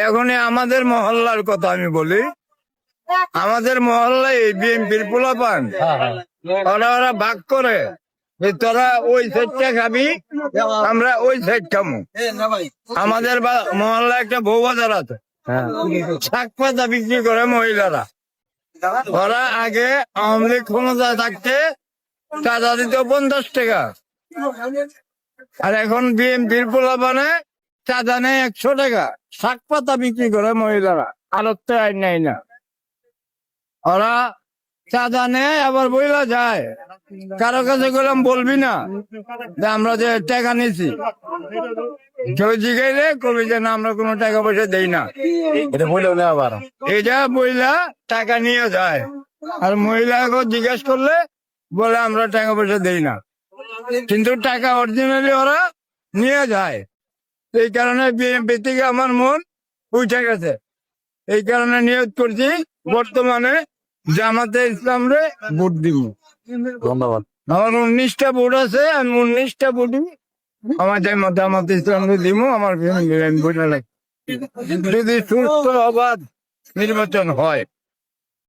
এখন আমাদের মহল্লার কথা আমি বলি, আমাদের মহল্লায় বিএনপির পোলাপান ওরা ওরা ভাগ করে যে তোরা ওই সাইডটা খাবি, আমরা ওই সাইড খাবো। আমাদের মহল্লায় একটা বউ বাজার আছে, শাক পাতা বিক্রি করে মহিলারা। ওরা আগে আওয়ামী লীগ ক্ষমতা থাকতে চাঁদা দিত 50 টাকা, আর এখন বিএনপির পোলাপানে চাঁদা নেয় 100 টাকা। শাক পাতা বিক্রি করে মহিলারা, আলোতে আইন নাই না। ওরা চাঁদা নেয় আবার বইলা যায়, কারো কাছে গেলাম বলবি না যে আমরা যে টাকা নিছি। কেউ জিগাইলে কবি যে না আমরা কোনো টাকা পয়সা দেই না, এটা বইলেও না, আবার এটা বইলা টাকা নিয়ে যায়। আর মহিলাকে জিজ্ঞেস করলে বলে আমরা টাকা পয়সা দেই না, কিন্তু টাকা অরিজিনালি ওরা নিয়ে যায়। এই কারণে বিএনপি থেকে আমার মন উঠে গেছে। এই কারণে নিয়োগ করছি বর্তমানে জামাতে ইসলামরে ভোট দিব। ধন্যবাদ। আমার 19টা ভোট আছে, আমি 19টা ভোটই আমার জামাতে ইসলামরে দিব। আমার ভোট লাগে যদি সুস্থ অবাধ নির্বাচন হয়।